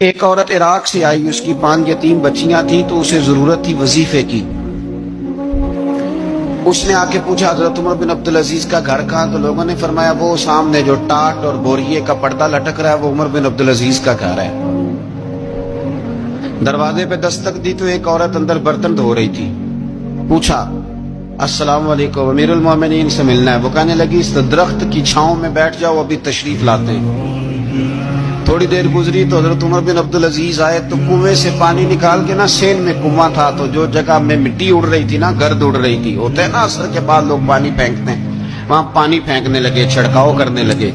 ایک عورت عراق سے آئی، اس کی 5 یتیم بچیاں تھیں تو اسے ضرورت تھی وظیفے کی۔ اس نے آ کے پوچھا حضرت عمر بن عبدالعزیز کا گھر کہاں؟ تو لوگوں نے فرمایا وہ سامنے جو ٹاٹ اور بوریے کا پردہ لٹک رہا ہے وہ عمر بن عبدالعزیز کا گھر ہے۔ دروازے پہ دستک دی تو ایک عورت اندر برتن دھو رہی تھی۔ پوچھا السلام علیکم، امیر المومنین سے ملنا ہے۔ وہ کہنے لگی اس درخت کی چھاؤں میں بیٹھ جاؤ، ابھی تشریف لاتے ہیں۔ تھوڑی دیر گزری تو حضرت عمر بن عبدالعزیز آئے تو کنویں سے پانی نکال کے نا، سین میں کنواں تھا تو جو جگہ میں مٹی اڑ رہی تھی نا، گرد اڑ رہی تھی، ہوتا ہے نا عصر کے بعد لوگ پانی پھینکتے ہیں، وہاں پانی پھینکنے لگے، چھڑکاؤ کرنے لگے۔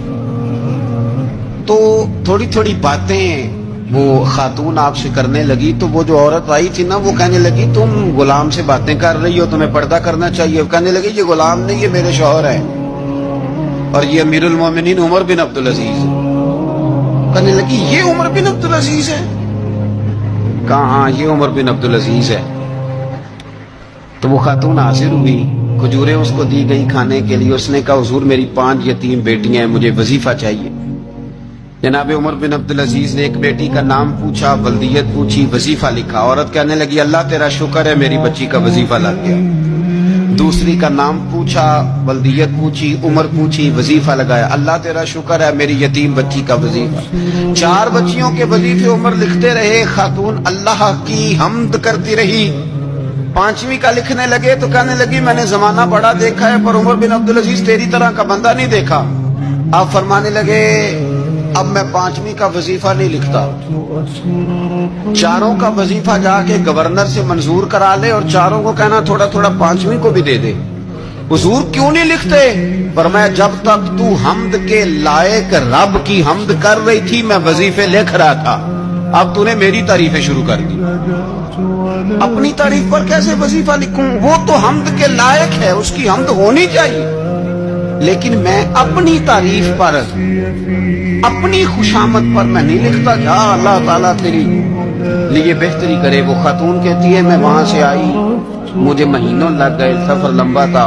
تو تھوڑی تھوڑی باتیں وہ خاتون آپ سے کرنے لگی تو وہ جو عورت آئی تھی نا وہ کہنے لگی تم غلام سے باتیں کر رہی ہو، تمہیں پردہ کرنا چاہیے۔ وہ کہنے لگی یہ غلام نہیں، یہ میرے شوہر ہے اور یہ امیر المومنین عمر بن عبدالعزیز ہے۔ کہنے لگی یہ عمر بن عبدالعزیز ہے؟ کہا ہاں یہ عمر بن عبدالعزیز ہے۔ تو وہ خاتون حاضر ہوئی، کھجوریں اس کو دی گئی کھانے کے لیے۔ اس نے کہا حضور میری 5 یتیم بیٹیاں ہیں، مجھے وظیفہ چاہیے۔ جناب عمر بن عبدالعزیز نے ایک بیٹی کا نام پوچھا، ولدیت پوچھی، وظیفہ لکھا۔ عورت کہنے لگی اللہ تیرا شکر ہے میری بچی کا وظیفہ لگ گیا۔ دوسری کا نام پوچھا، ولدیت پوچھی، عمر پوچھی، وظیفہ لگایا، اللہ تیرا شکر ہے میری یتیم بچی کا وظیفہ۔ 4 بچیوں کے وظیفے عمر لکھتے رہے، خاتون اللہ کی حمد کرتی رہی۔ 5ویں کا لکھنے لگے تو کہنے لگی میں نے زمانہ بڑا دیکھا ہے پر عمر بن عبدالعزیز تیری طرح کا بندہ نہیں دیکھا۔ آپ فرمانے لگے اب میں 5ویں کا وظیفہ نہیں لکھتا، 4 کا وظیفہ جا کے گورنر سے منظور کرا لے اور 4 کو کہنا تھوڑا تھوڑا 5ویں کو بھی دے دے۔ حضور کیوں نہیں لکھتے؟ فرمایا جب تک تو حمد کے لائق رب کی حمد کر رہی تھی میں وظیفے لکھ رہا تھا، اب تو نے میری تعریفیں شروع کر دی۔ اپنی تعریف پر کیسے وظیفہ لکھوں؟ وہ تو حمد کے لائق ہے، اس کی حمد ہونی چاہیے، لیکن میں اپنی تعریف پر، اپنی خوشامد پر میں نہیں لکھتا۔ جا اللہ تعالیٰ تیری لیے بہتری کرے۔ وہ خاتون کہتی ہے میں وہاں سے آئی، مجھے مہینوں لگ گئے، سفر لمبا تھا،